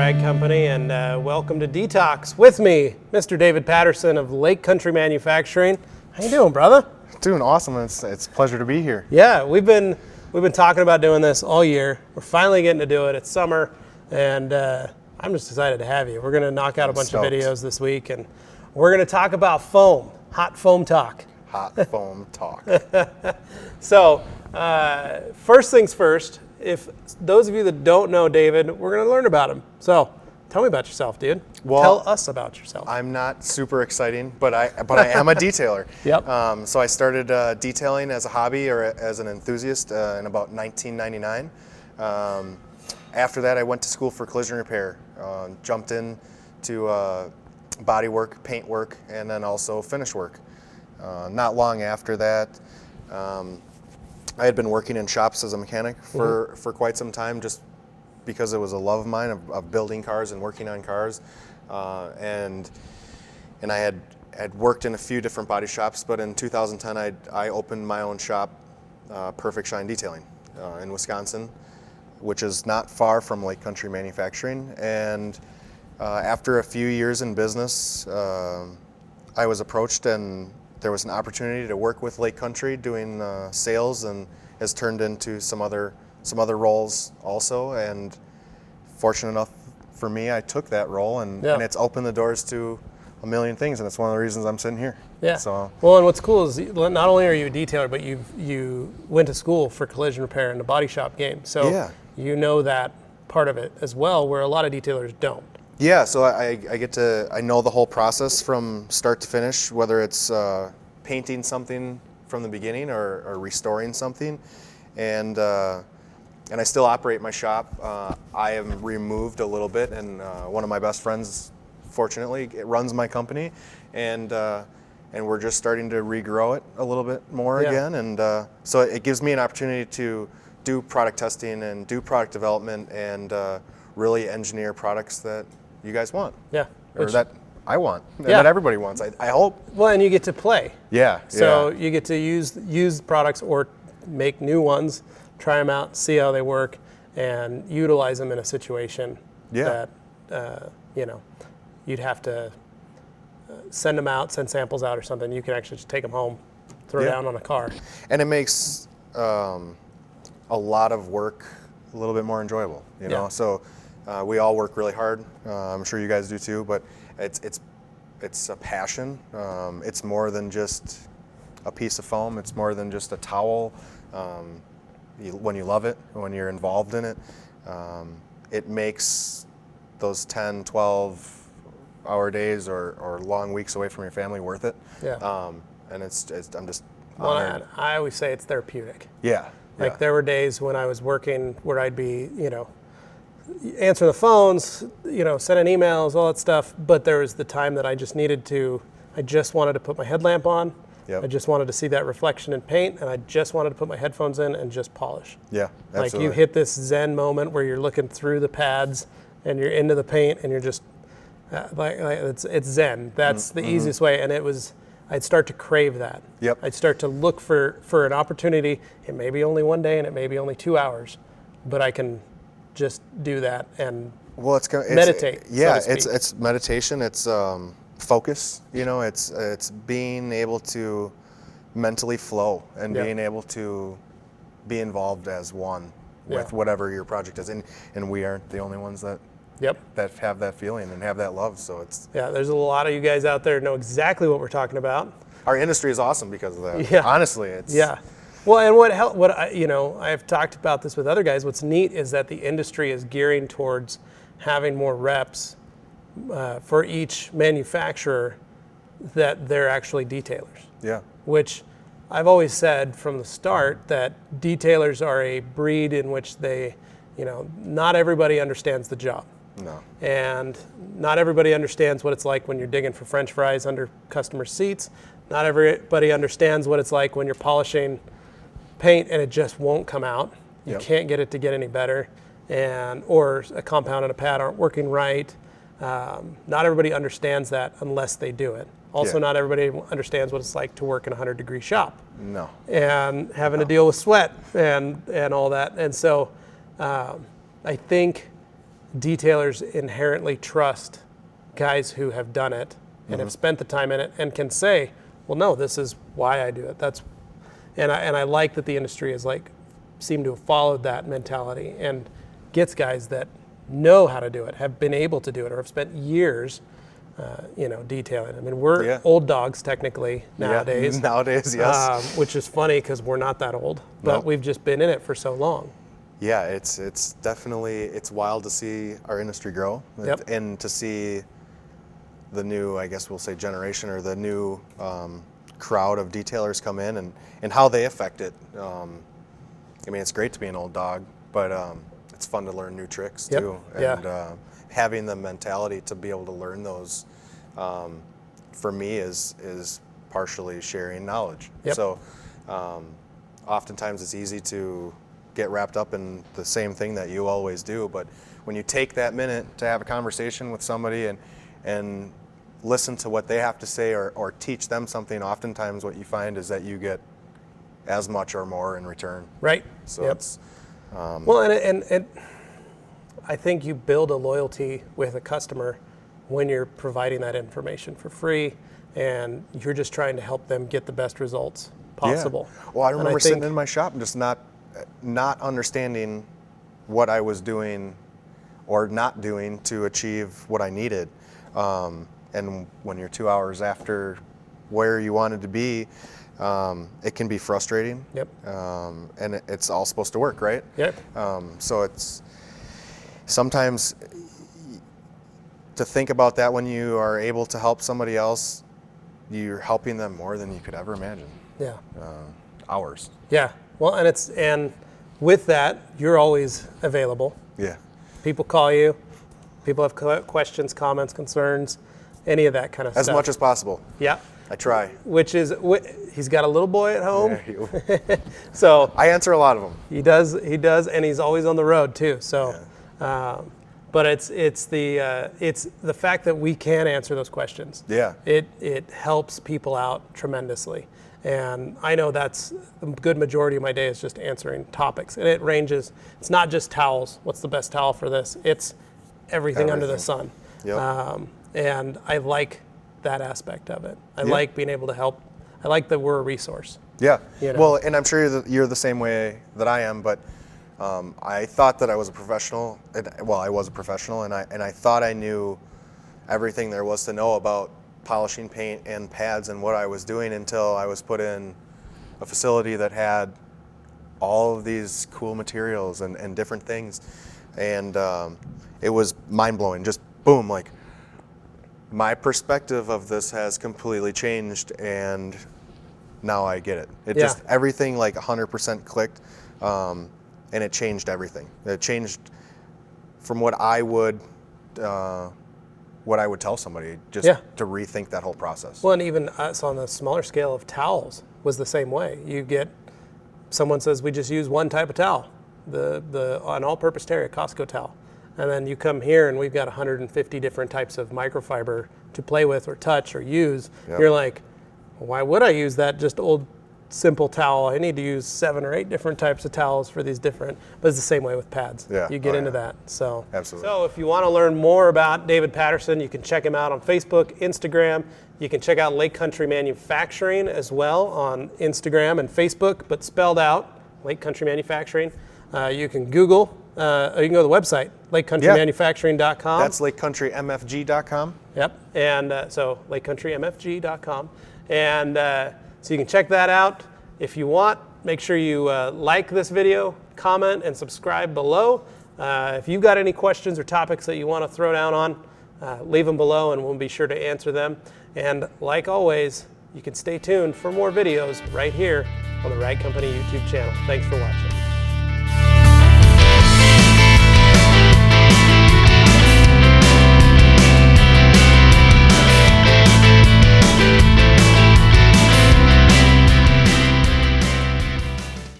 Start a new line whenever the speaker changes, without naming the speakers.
Rag Company, and welcome to DETALKS with me, Mr. David Patterson of Lake Country Manufacturing. How you doing, brother?
Doing awesome. It's a pleasure to be here.
Yeah, we've been talking about doing this all year. We're finally getting to do it. It's summer, and I'm just excited to have you. We're going to knock out a bunch of videos this week, and we're going to talk about foam, hot foam talk.
Hot foam talk.
So, first things first, if those of you that don't know David, we're going to learn about him. So, tell me about yourself, dude.
Well,
tell us about yourself.
I'm not super exciting, but I am a detailer.
Yep.
So I started detailing as a hobby or as an enthusiast in about 1999. After that, I went to school for collision repair. Jumped into body work, paint work, and then also finish work. Not long after that, I had been working in shops as a mechanic for quite some time, just because it was a love of mine of building cars and working on cars. And I had worked in a few different body shops, but in 2010 I opened my own shop, Perfect Shine Detailing, in Wisconsin, which is not far from Lake Country Manufacturing. And after a few years in business, I was approached and there was an opportunity to work with Lake Country doing sales, and has turned into some other roles also. And fortunate enough for me, I took that role, and it's opened the doors to a million things, and it's one of the reasons I'm sitting here.
Yeah.
So
well, and what's cool is not only are you a detailer, but you went to school for collision repair and the body shop game. So you know that part of it as well, where a lot of detailers don't.
Yeah, so I know the whole process from start to finish, whether it's painting something from the beginning or restoring something, and I still operate my shop. I am removed a little bit, and one of my best friends, fortunately, runs my company, and we're just starting to regrow it a little bit more again, and so it gives me an opportunity to do product testing and do product development and really engineer products that you guys want.
Yeah.
Or that I want, and that everybody wants, I hope.
Well, and you get to play.
Yeah.
So you get to use products or make new ones, try them out, see how they work, and utilize them in a situation that, you'd have to send them out, send samples out or something. You can actually just take them home, throw down on a car.
And it makes a lot of work a little bit more enjoyable, you know? So we all work really hard. I'm sure you guys do too, but it's a passion. It's more than just a piece of foam. It's more than just a towel. When you love it, when you're involved in it, it makes those 10, 12-hour days or long weeks away from your family worth it. Yeah. And I'm just honored.
I always say it's therapeutic.
Yeah.
Like there were days when I was working where I'd be, answering the phones, sending emails, all that stuff. But there was the time that I just wanted to put my headlamp on. Yep. I just wanted to see that reflection in paint, and I just wanted to put my headphones in and just polish.
Yeah, absolutely.
Like you hit this zen moment where you're looking through the pads and you're into the paint and you're just it's zen. That's the easiest way. And I'd start to crave that.
Yep.
I'd start to look for an opportunity. It may be only one day and it may be only 2 hours, but I can just do that and meditate.
It's meditation. It's focus. It's being able to mentally flow and being able to be involved as one with whatever your project is. And we aren't the only ones that have that feeling and have that love. So
there's a lot of you guys out there know exactly what we're talking about.
Our industry is awesome because of that. Yeah. Honestly, it's
Well, and I've talked about this with other guys. What's neat is that the industry is gearing towards having more reps for each manufacturer that they're actually detailers. Yeah. Which I've always said from the start that detailers are a breed in which not everybody understands the job.
No.
And not everybody understands what it's like when you're digging for French fries under customer seats. Not everybody understands what it's like when you're polishing paint and it just won't come out. You can't get it to get any better, or a compound and a pad aren't working right. Not everybody understands that unless they do it. Also, not everybody understands what it's like to work in a 100-degree shop.
No.
And having to deal with sweat and all that. And so I think detailers inherently trust guys who have done it and have spent the time in it and can say, well, no, this is why I do it. And I like that the industry is seem to have followed that mentality and gets guys that know how to do it, have been able to do it, or have spent years, detailing. I mean, we're old dogs technically nowadays.
Yeah, nowadays, yes.
Which is funny because we're not that old, but we've just been in it for so long.
Yeah, it's definitely, it's wild to see our industry grow and to see the new, I guess we'll say generation, or the new crowd of detailers come in and how they affect it. I mean, it's great to be an old dog, but it's fun to learn new tricks too. And having the mentality to be able to learn those, for me, is partially sharing knowledge. So oftentimes it's easy to get wrapped up in the same thing that you always do, but when you take that minute to have a conversation with somebody and listen to what they have to say, or teach them something, oftentimes what you find is that you get as much or more in return.
Right.
So it's
well, and I think you build a loyalty with a customer when you're providing that information for free, and you're just trying to help them get the best results possible.
Well, I remember sitting in my shop and just not understanding what I was doing or not doing to achieve what I needed. And when you're 2 hours after where you wanted to be, it can be frustrating. And it's all supposed to work, right? So it's sometimes to think about that when you are able to help somebody else, you're helping them more than you could ever imagine. Hours.
Well, and with that, you're always available. People call you. People have questions, comments, concerns, any of that kind of stuff.
As much as possible. I try.
Which is, he's got a little boy at home. So
I answer a lot of them.
He does, and he's always on the road too. So, but it's the fact that we can answer those questions. It helps people out tremendously. And I know that's a good majority of my day is just answering topics. And it ranges, it's not just towels. What's the best towel for this? It's everything. Under the sun. And I like that aspect of it. I like being able to help. I like that we're a resource.
Well, and I'm sure you're the same way that I am, but I thought that I was a professional. I was a professional, and I thought I knew everything there was to know about polishing paint and pads and what I was doing, until I was put in a facility that had all of these cool materials and different things. And it was mind-blowing. Just boom, like my perspective of this has completely changed, and now I get it. It just, everything like 100% clicked, and it changed everything. It changed from what I would tell somebody, just to rethink that whole process.
Well, and even us on the smaller scale of towels was the same way. You get, someone says we just use one type of towel, an all-purpose Terry, a Costco towel. And then you come here and we've got 150 different types of microfiber to play with or touch or use. You're like, why would I use that just old simple towel? I need to use 7 or 8 different types of towels for these different, but it's the same way with pads. You get into that. So
absolutely.
So if you want to learn more about David Patterson, you can check him out on Facebook, Instagram. You can check out Lake Country Manufacturing as well on Instagram and Facebook, but spelled out, Lake Country Manufacturing. You can Google, or you can go to the website, lakecountrymanufacturing.com.
That's lakecountryMFG.com.
And so lakecountryMFG.com. And so you can check that out. If you want, make sure you like this video, comment, and subscribe below. If you've got any questions or topics that you want to throw down on, leave them below and we'll be sure to answer them. And like always, you can stay tuned for more videos right here on the Rag Company YouTube channel. Thanks for watching.